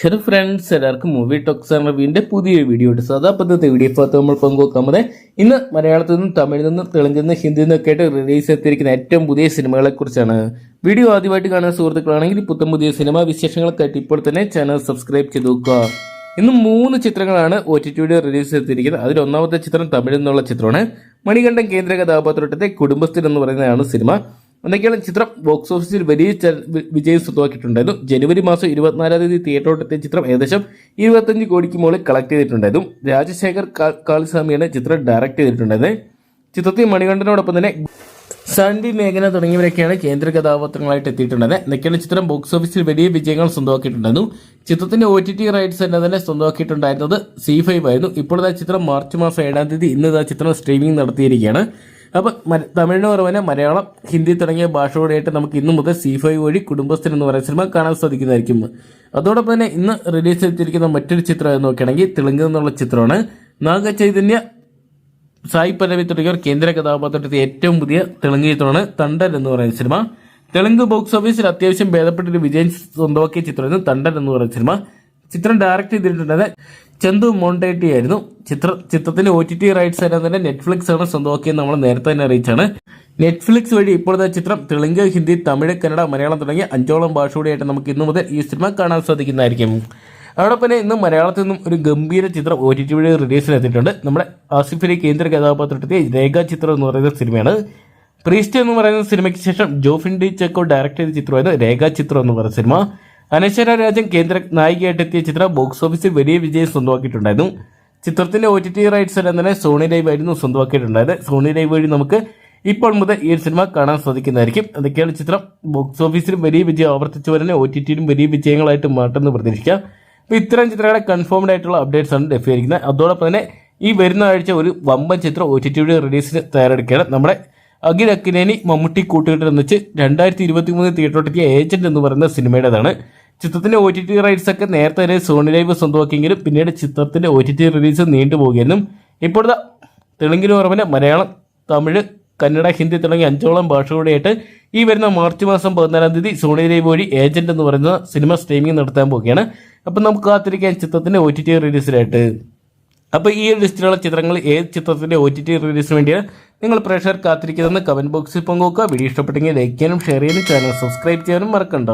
Hello friends, എല്ലാവർക്കും movie talks എന്ന വീണ്ടും പുതിയൊരു വീഡിയോ ഉണ്ട്. സദാപദ്ധതി വീഡിയോ ഭാഗത്ത് നമ്മൾ പങ്കുവെക്കുന്നത് ഇന്ന് മലയാളത്തിൽ നിന്നും തമിഴിൽ നിന്നും തെലുങ്കിൽ നിന്നും ഹിന്ദിയിൽ നിന്നൊക്കെ ആയിട്ട് റിലീസ് എത്തിയിരിക്കുന്ന ഏറ്റവും പുതിയ സിനിമകളെ കുറിച്ചാണ്. വീഡിയോ ആദ്യമായിട്ട് കാണുന്ന സുഹൃത്തുക്കളാണെങ്കിൽ പുത്തൻ പുതിയ സിനിമാ വിശേഷങ്ങൾക്കായിട്ട് ഇപ്പോൾ തന്നെ ചാനൽ സബ്സ്ക്രൈബ് ചെയ്ത് നോക്കുക. ഇന്ന് 3 ചിത്രങ്ങളാണ് OTT റിലീസ് എത്തിയിരിക്കുന്നത്. അതിൽ ഒന്നാമത്തെ ചിത്രം തമിഴിൽ നിന്നുള്ള ചിത്രമാണ്. മണികണ്ഠൻ കേന്ദ്ര കഥാപാത്രത്തെ കുടുംബസ്ഥൻ എന്ന് പറയുന്നതാണ് സിനിമ. എന്നൊക്കെയാണ് ചിത്രം ബോക്സ് ഓഫീസിൽ വലിയ വിജയം സ്വന്തമാക്കിയിട്ടുണ്ടായിരുന്നു. ജനുവരി മാസം 24-ാം തീയതി തിയേറ്ററോട്ടെത്തിയ ചിത്രം ഏകദേശം 25 കോടിക്ക് മുകളിൽ കളക്ട് ചെയ്തിട്ടുണ്ടായിരുന്നു. രാജശേഖർ കാളിസ്വാമിയാണ് ചിത്രം ഡയറക്ട് ചെയ്തിട്ടുണ്ടായിരുന്നത്. ചിത്രത്തിൽ മണികണ്ഠനോടൊപ്പം തന്നെ സാൻവി മേഘന തുടങ്ങിയവരൊക്കെയാണ് കേന്ദ്ര കഥാപാത്രങ്ങളായിട്ട് എത്തിയിട്ടുണ്ടായത്. എന്നൊക്കെയാണ് ചിത്രം ബോക്സ് ഓഫീസിൽ വലിയ വിജയങ്ങൾ സ്വന്തമാക്കിയിട്ടുണ്ടായിരുന്നു. ചിത്രത്തിന്റെ OTT റൈറ്റ്സ് തന്നെ സ്വന്തമാക്കിയിട്ടുണ്ടായിരുന്നത് C5 ആയിരുന്നു. ഇപ്പോൾ ചിത്രം മാർച്ച് മാസം 7-ാം തീയതി ഇന്ന് ചിത്രം സ്ട്രീമിംഗ് നടത്തിയിരിക്കുകയാണ്. അപ്പോൾ തമിഴിന് പുറമെ മലയാളം, ഹിന്ദി തുടങ്ങിയ ഭാഷയോടെയായിട്ട് നമുക്ക് ഇന്നു മുതൽ C5 വഴി കുടുംബസ്ഥൻ എന്ന് പറയുന്ന സിനിമ കാണാൻ സാധിക്കുന്നതായിരിക്കും. അതോടൊപ്പം തന്നെ ഇന്ന് റിലീസ് ചെയ്തിരിക്കുന്ന മറ്റൊരു ചിത്രം നോക്കുകയാണെങ്കിൽ തെലുങ്കിൽ നിന്നുള്ള ചിത്രമാണ്. നാഗചൈതന്യ, സായി പല്ലവി തുടങ്ങിയവർ കേന്ദ്ര കഥാപാത്രത്തിൽ ഏറ്റവും പുതിയ തെലുങ്ക് ചിത്രമാണ് തണ്ടൻ എന്ന് പറയുന്ന സിനിമ. തെലുങ്ക് ബോക്സ് ഓഫീസിൽ അത്യാവശ്യം ഭേദപ്പെട്ടൊരു വിജയം സ്വന്തമാക്കിയ ചിത്രമായിരുന്നു തണ്ടൻ എന്ന് പറയുന്ന സിനിമ. ചിത്രം ഡയറക്ട് ചെയ്തിട്ടുള്ളത് ചന്തു മോണ്ടേട്ടി ആയിരുന്നു. ചിത്രത്തിന്റെ OTT റൈറ്റ്സ് എല്ലാം തന്നെ നെറ്റ്ഫ്ലിക്സ് ആണ് സ്വന്തമാക്കിയെന്ന് നമ്മൾ നേരത്തെ തന്നെ അറിയിച്ചാണ്. നെറ്റ്ഫ്ലിക്സ് വഴി ഇപ്പോഴത്തെ ചിത്രം തെലുങ്ക്, ഹിന്ദി, തമിഴ്, കന്നഡ, മലയാളം തുടങ്ങിയ 5ഓളം ഭാഷയോടെയായിട്ട് നമുക്ക് ഇന്നു മുതൽ ഈ സിനിമ കാണാൻ സാധിക്കുന്നതായിരിക്കും. അതോടൊപ്പം തന്നെ ഇന്ന് മലയാളത്തിൽ നിന്നും ഒരു ഗംഭീര ചിത്രം OTT വഴി റിലീസിനെത്തിയിട്ടുണ്ട്. നമ്മുടെ ആസിഫ് അലി കേന്ദ്ര കഥാപാത്രത്തെ രേഖ ചിത്രം എന്ന് പറയുന്ന സിനിമയാണ്. പ്രീസ്റ്റ് എന്ന് പറയുന്ന സിനിമയ്ക്ക് ശേഷം ജോഫിൻ ഡി ചെക്കോ ഡയറക്ട് ചെയ്ത ചിത്രമായിരുന്നു രേഖ ചിത്രം എന്ന് പറയുന്ന സിനിമ. അനശ്വര രാജൻ കേന്ദ്ര നായികയായിട്ട് എത്തിയ ചിത്രം ബോക്സ് ഓഫീസിൽ വലിയ വിജയം സ്വന്തമാക്കിയിട്ടുണ്ടായിരുന്നു. ചിത്രത്തിന്റെ OTT റൈറ്റ്സ് എല്ലാം തന്നെ സോണി ലൈവ് ആയിരുന്നു സ്വന്തമാക്കിയിട്ടുണ്ടായത്. സോണി ലൈവ് വഴി നമുക്ക് ഇപ്പോൾ മുതൽ ഈ സിനിമ കാണാൻ സാധിക്കുന്നതായിരിക്കും. അതൊക്കെയാണ് ചിത്രം ബോക്സ് ഓഫീസിലും വലിയ വിജയം ആവർത്തിച്ചു വരുന്ന OTTയിലും വലിയ വിജയങ്ങളായിട്ട് മാറ്റുമെന്ന് പ്രതീക്ഷിക്കാം. അപ്പോൾ ഇത്തരം ചിത്രങ്ങളെ കൺഫേംഡ് ആയിട്ടുള്ള അപ്ഡേറ്റ്സ് ആണ് ലഭ്യമായിരിക്കുന്നത്. അതോടൊപ്പം തന്നെ ഈ വരുന്ന ആഴ്ച ഒരു വമ്പൻ ചിത്രം OTTയുടെ റിലീസിന് തയ്യാറെടുക്കുകയാണ്. നമ്മുടെ അഖിൽ അക്കിനേനി മമ്മൂട്ടി കൂട്ടുകെട്ടിൽ വെച്ച് 2023 തിയേറ്ററോട്ടെത്തിയ ഏജന്റ് എന്ന് പറയുന്ന സിനിമയുടേതാണ്. ചിത്രത്തിന്റെ OTT റൈറ്റ്സ് ഒക്കെ നേരത്തെ തന്നെ സോണി ലൈവ് സ്വന്തമാക്കിയെങ്കിലും പിന്നീട് ചിത്രത്തിന്റെ OTT റിലീസ് നീണ്ടുപോകുകയായിരുന്നു. ഇപ്പോഴത്തെ തെലുങ്കിന് പുറമെ മലയാളം, തമിഴ്, കന്നഡ, ഹിന്ദി തുടങ്ങിയ 5ഓളം ഭാഷകളോടെയായിട്ട് ഈ വരുന്ന മാർച്ച് മാസം 14-ാം തീയതി സോണി ലൈവ് വഴി ഏജന്റ് എന്ന് പറയുന്ന സിനിമ സ്ട്രീമിംഗ് നടത്താൻ പോവുകയാണ്. അപ്പം നമുക്ക് കാത്തിരിക്കാൻ ചിത്രത്തിന്റെ OTT റിലീസിനായിട്ട്. അപ്പോൾ ഈ ലിസ്റ്റിലുള്ള ചിത്രങ്ങൾ ഏത് ചിത്രത്തിന്റെ OTT റിലീസിന് വേണ്ടിയാണ് നിങ്ങൾ പ്രേക്ഷകർ കാത്തിരിക്കുന്നതെന്ന് കമന്റ് ബോക്സിൽ പങ്കുവെക്കുക. വീഡിയോ ഇഷ്ടപ്പെട്ടെങ്കിൽ ലൈക്ക് ചെയ്യാനും ഷെയർ ചെയ്യാനും ചാനൽ സബ്സ്ക്രൈബ് ചെയ്യാനും മറക്കണ്ട.